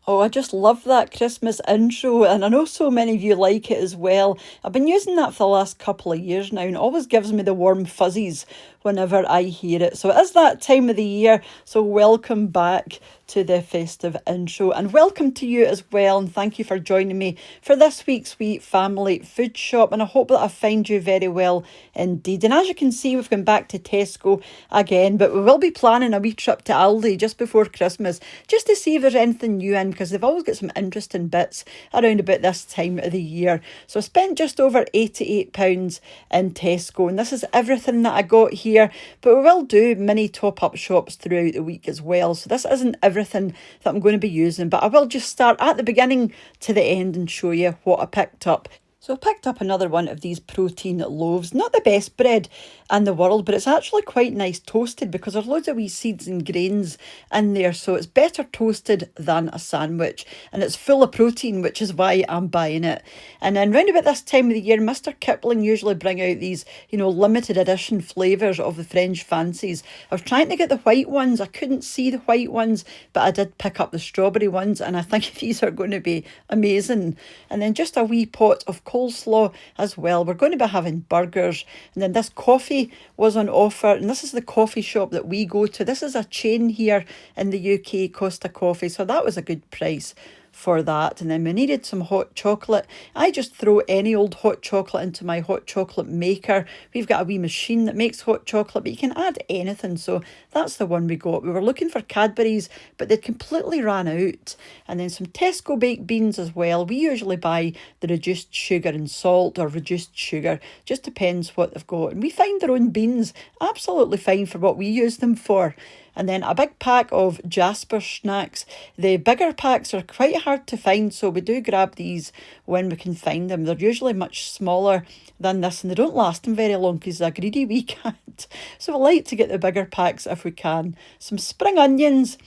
Oh, I just love that Christmas intro, and I know so many of you like it as well. I've been using that for the last couple of years now, and it always gives me the warm fuzzies whenever I hear it. So it is that time of the year, so welcome back to the festive intro, and welcome to you as well. And thank you for joining me for this week's wee family food shop. And I hope that I find you very well indeed. And as you can see, we've gone back to Tesco again, but we will be planning a wee trip to Aldi just before Christmas, just to see if there's anything new in, because they've always got some interesting bits around about this time of the year. So I spent just over £88 in Tesco, and this is everything that I got here, but we will do mini top-up shops throughout the week as well. So this isn't everything that I'm going to be using, but I will just start at the beginning to the end and show you what I picked up. So I picked up another one of these protein loaves. Not the best bread in the world, but it's actually quite nice toasted because there's loads of wee seeds and grains in there. So it's better toasted than a sandwich. And it's full of protein, which is why I'm buying it. And then round about this time of the year, Mr. Kipling usually bring out these, limited edition flavours of the French fancies. I was trying to get the white ones. I couldn't see the white ones, but I did pick up the strawberry ones. And I think these are going to be amazing. And then just a wee pot of coleslaw as well. We're going to be having burgers, and then this coffee was on offer, and this is the coffee shop that we go to. This is a chain here in the UK, Costa Coffee, so that was a good price for that. And then we needed some hot chocolate. I just throw any old hot chocolate into my hot chocolate maker. We've got a wee machine that makes hot chocolate, but you can add anything. So that's the one we got. We were looking for Cadbury's, but they'd completely ran out. And then some Tesco baked beans as well. We usually buy the reduced sugar and salt, or reduced sugar, just depends what they've got. And we find their own beans absolutely fine for what we use them for. And then a big pack of Jasper snacks. The bigger packs are quite hard to find, so we do grab these when we can find them. They're usually much smaller than this, and they don't last them very long because they're a greedy wee cat. So we like to get the bigger packs if we can. Some spring onions,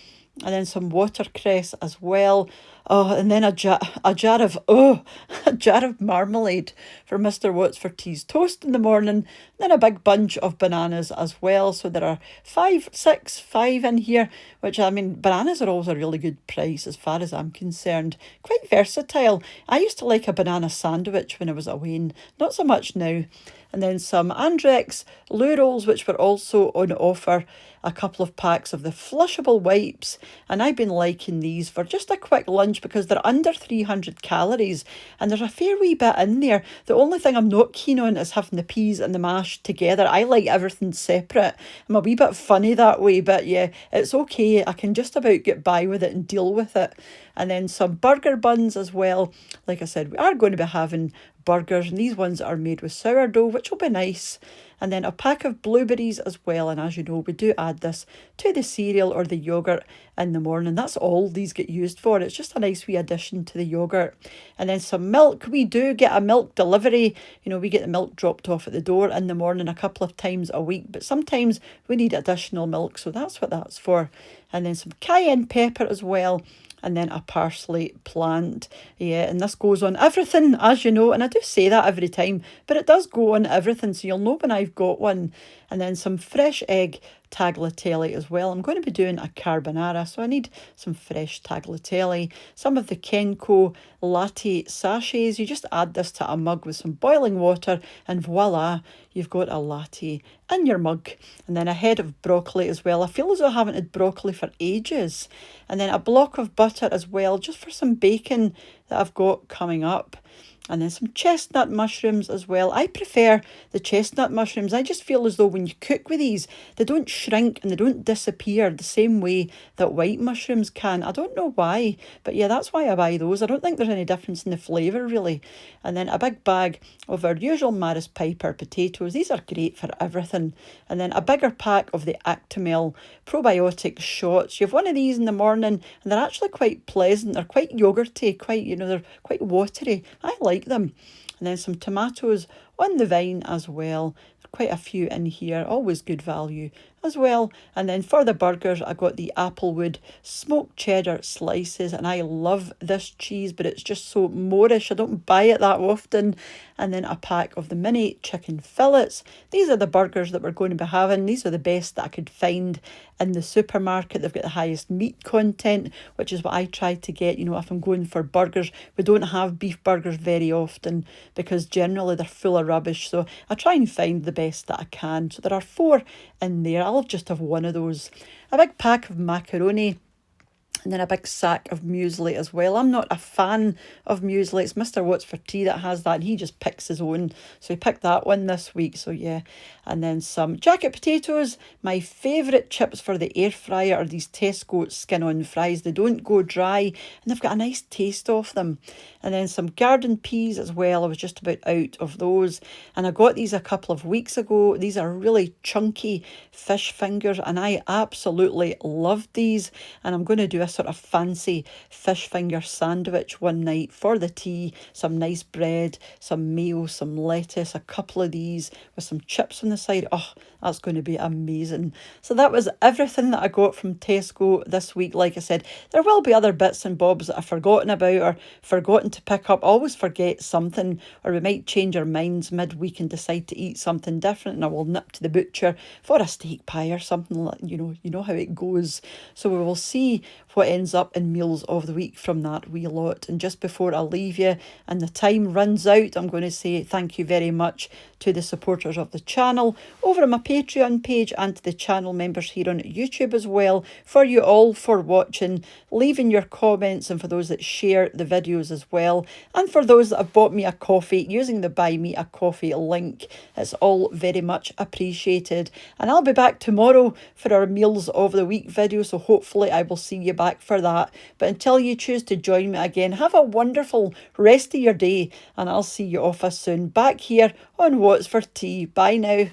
and then some watercress as well. Oh, and then a jar of marmalade for Mr. Wattsfortea's toast in the morning. Then a big bunch of bananas as well. So there are five in here, which, I mean, bananas are always a really good price as far as I'm concerned. Quite versatile. I used to like a banana sandwich when I was away, not so much now. And then some Andrex loo rolls, which were also on offer. A couple of packs of the flushable wipes, and I've been liking these for just a quick lunch because they're under 300 calories, and there's a fair wee bit in there. The only thing I'm not keen on is having the peas and the mash together. I like everything separate. I'm a wee bit funny that way, but yeah, it's okay. I can just about get by with it and deal with it. And then some burger buns as well. Like I said, we are going to be having burgers, and these ones are made with sourdough, which will be nice. And then a pack of blueberries as well. And as you know, we do add this to the cereal or the yoghurt in the morning. That's all these get used for. It's just a nice wee addition to the yoghurt. And then some milk. We do get a milk delivery. We get the milk dropped off at the door in the morning a couple of times a week. But sometimes we need additional milk, so that's what that's for. And then some cayenne pepper as well. And then a parsley plant. Yeah, and this goes on everything, as you know, and I do say that every time, but it does go on everything, so you'll know when I've got one. And then some fresh egg tagliatelle as well. I'm going to be doing a carbonara, so I need some fresh tagliatelle. Some of the Kenko latte sachets. You just add this to a mug with some boiling water, and voila, you've got a latte in your mug. And then a head of broccoli as well. I feel as though I haven't had broccoli for ages. And then a block of butter as well, just for some bacon that I've got coming up. And then some chestnut mushrooms as well. I prefer the chestnut mushrooms. I just feel as though when you cook with these, they don't shrink and they don't disappear the same way that white mushrooms can. I don't know why, but yeah, that's why I buy those. I don't think there's any difference in the flavour really. And then a big bag of our usual Maris Piper potatoes. These are great for everything. And then a bigger pack of the Actimel probiotic shots. You have one of these in the morning, and they're actually quite pleasant. They're quite yogurty, they're quite watery. I like them. And then some tomatoes on the vine as well. Quite a few in here, always good value as well. And then for the burgers, I got the Applewood smoked cheddar slices, and I love this cheese, but it's just so Moorish. I don't buy it that often. And then a pack of the mini chicken fillets. These are the burgers that we're going to be having. These are the best that I could find in the supermarket. They've got the highest meat content, which is what I try to get, if I'm going for burgers. We don't have beef burgers very often because generally they're full of rubbish. So I try and find the best that I can. So there are 4 in there. I'll just have one of those. A big pack of macaroni. And then a big sack of muesli as well. I'm not a fan of muesli. It's Mr. What's for Tea that has that, and he just picks his own. So he picked that one this week. So yeah. And then some jacket potatoes. My favourite chips for the air fryer are these Tesco skin-on fries. They don't go dry, and they've got a nice taste off them. And then some garden peas as well. I was just about out of those. And I got these a couple of weeks ago. These are really chunky fish fingers, and I absolutely love these. And I'm going to do a sort of fancy fish finger sandwich one night for the tea. Some nice bread, some mayo, some lettuce, a couple of these with some chips on the side. Oh, that's going to be amazing. So that was everything that I got from Tesco this week. Like I said, there will be other bits and bobs that I've forgotten about or forgotten to pick up. I always forget something, or we might change our minds midweek and decide to eat something different, and I will nip to the butcher for a steak pie or something like, you know how it goes. So we will see what ends up in meals of the week from that wee lot. And just before I leave you and the time runs out, I'm going to say thank you very much to the supporters of the channel over on my Patreon page, and to the channel members here on YouTube as well, for you all for watching, leaving your comments, and for those that share the videos as well, and for those that have bought me a coffee using the Buy Me a Coffee link. It's all very much appreciated. And I'll be back tomorrow for our meals of the week video, so hopefully I will see you back for that. But until you choose to join me again, have a wonderful rest of your day, and I'll see you off as soon back here on What's for Tea. Bye now.